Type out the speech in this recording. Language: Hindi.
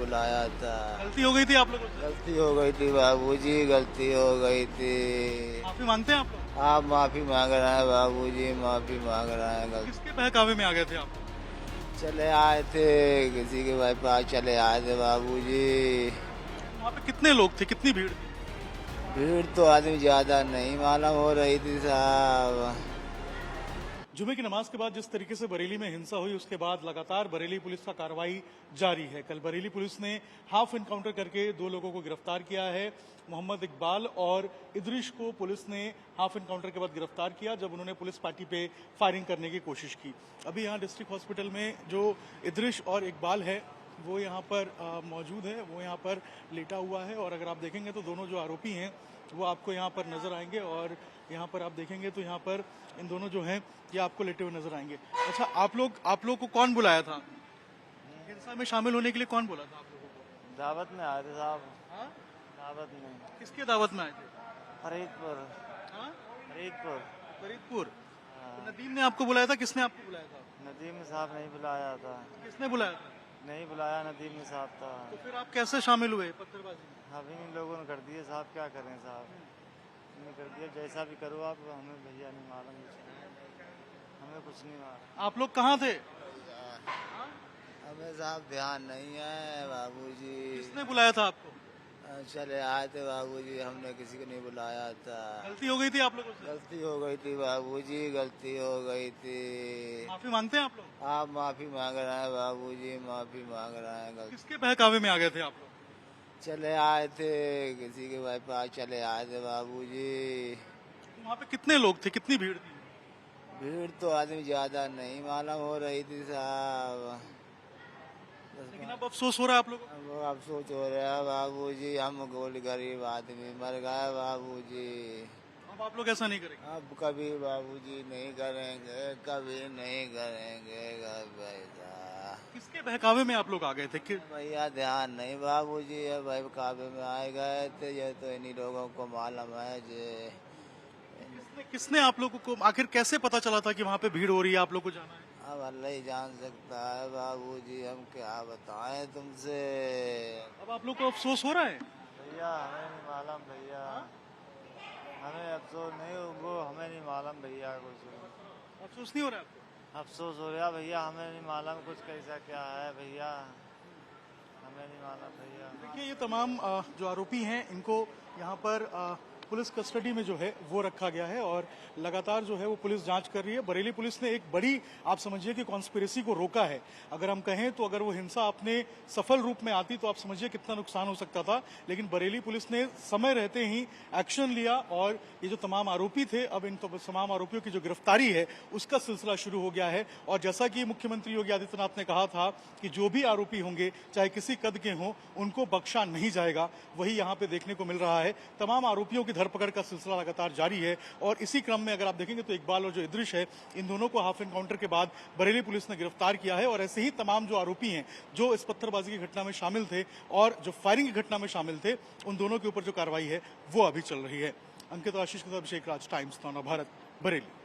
बुलाया था। गलती हो गई थी आप लोगों से? गलती हो गई थी बाबूजी, गलती हो गई थी। माफी मांगते हैं आप लोग? आप माफी मांग रहे हैं बाबूजी, माफी मांग रहे हैं। गलती किसके बहकावे में आ गए थे आप? चले आए थे, किसी के भाई पास चले आए थे बाबूजी। वहाँ पे कितने लोग थे, कितनी भीड़ थी? भीड़ तो आदमी ज्यादा नहीं मालूम हो रही थी साहब। जुमे की नमाज के बाद जिस तरीके से बरेली में हिंसा हुई, उसके बाद लगातार बरेली पुलिस का कार्रवाई जारी है। कल बरेली पुलिस ने हाफ एनकाउंटर करके 2 लोगों को गिरफ्तार किया है। मोहम्मद इकबाल और इदरिश को पुलिस ने हाफ एनकाउंटर के बाद गिरफ्तार किया जब उन्होंने पुलिस पार्टी पे फायरिंग करने की कोशिश की। अभी यहाँ डिस्ट्रिक्ट हॉस्पिटल में जो इदरिश और इकबाल है वो यहाँ पर मौजूद है, वो यहाँ पर लेटा हुआ है। और अगर आप देखेंगे तो दोनों जो आरोपी हैं वो आपको यहाँ पर नजर आएंगे। और यहाँ पर आप देखेंगे तो यहाँ पर इन दोनों जो हैं ये आपको लेटे हुए नजर आएंगे। अच्छा, आप लोग को कौन बुलाया था? हिंसा में शामिल होने के लिए कौन बोला था आप लोगों को? दावत में आए थे साहब। हाँ? दावत में। किसके दावत में आए थे? फरीदपुर। हाँ? फरीदपुर। फरीदपुर। तो नदीम ने आपको बुलाया था? किसने आपको बुलाया था? नदीम साहब नहीं बुलाया था। किसने बुलाया था? नहीं बुलाया, नदीम साहब था। तो फिर आप कैसे शामिल हुए पत्थरबाजी में? अभी इन लोगों ने कर दिए साहब, क्या करें साहब। इन्होंने कर दिया, जैसा भी करो आप, हमें भैया नहीं मालूम, हमें कुछ नहीं मालूम। आप लोग कहाँ थे? हमें साहब ध्यान नहीं है बाबूजी। किसने बुलाया था आपको? चले आए थे बाबूजी, हमने किसी को नहीं बुलाया था। गलती हो गई थी आप लोगों से? गलती हो गई थी बाबूजी, गलती हो गई थी। माफी मांगते हैं आप लोग? आप माफी मांग रहे हैं बाबूजी, माफी मांग रहे हैं। गलती किसके बहकावे में आ गए थे आप लोग? चले आए थे, किसी के भाई पास चले आए थे बाबूजी। वहाँ पे कितने लोग थे, कितनी भीड़ थी? भीड़ तो आदमी ज्यादा नहीं मालूम हो रही थी साहब। लेकिन अब अफसोस हो रहा है आप लोगों को? अब अफसोस हो रहा है बाबूजी, हम गोल गरीब आदमी मर गए बाबूजी। अब आप लोग ऐसा नहीं करेंगे? अब कभी बाबूजी नहीं करेंगे, कभी नहीं करेंगे भैया। किसके बहकावे में आप लोग आ गए थे भैया ध्यान नहीं बाबूजी, भाई काबे में आए गए थे, ये तो इन्हीं लोगों को मालूम है जे। किसने आप लोगों को, आखिर कैसे पता चला था कि वहाँ पे भीड़ हो रही है, आप लोग को जाना है? अब अल्लाह ही जान सकता है बाबूजी, हम क्या बताएं तुमसे। अब आप लोग को अफसोस हो रहा है? भैया हमें नहीं मालूम भैया, हमें अफसोस नहीं, वो हमें नहीं मालूम भैया कुछ। अफसोस नहीं हो रहा है आपको? अफसोस हो रहा भैया, हमें नहीं मालूम कुछ कैसा क्या है भैया, हमें नहीं मालूम भैया। देखिए, ये तमाम जो आरोपी हैं इनको यहाँ पर पुलिस कस्टडी में जो है वो रखा गया है और लगातार जो है वो पुलिस जांच कर रही है। बरेली पुलिस ने एक बड़ी, आप समझिए कि कॉन्स्पिरेसी को रोका है। अगर हम कहें तो अगर वो हिंसा अपने सफल रूप में आती तो आप समझिए कितना नुकसान हो सकता था। लेकिन बरेली पुलिस ने समय रहते ही एक्शन लिया और ये जो तमाम आरोपी थे, अब इन तमाम आरोपियों की जो गिरफ्तारी है उसका सिलसिला शुरू हो गया है। और जैसा कि मुख्यमंत्री योगी आदित्यनाथ ने कहा था कि जो भी आरोपी होंगे, चाहे किसी कद के हों, उनको बख्शा नहीं जाएगा, वही यहाँ पे देखने को मिल रहा है। तमाम आरोपियों की धरपकड़ का सिलसिला लगातार जारी है और इसी क्रम में अगर आप देखेंगे तो इकबाल और जो इदरिश है, इन दोनों को हाफ एनकाउंटर के बाद बरेली पुलिस ने गिरफ्तार किया है। और ऐसे ही तमाम जो आरोपी हैं जो इस पत्थरबाजी की घटना में शामिल थे और जो फायरिंग की घटना में शामिल थे, उन दोनों के ऊपर जो कार्रवाई है वो अभी चल रही है। अंकित आशीष के साथ अभिषेक राज, टाइम्स नाना भारत, बरेली।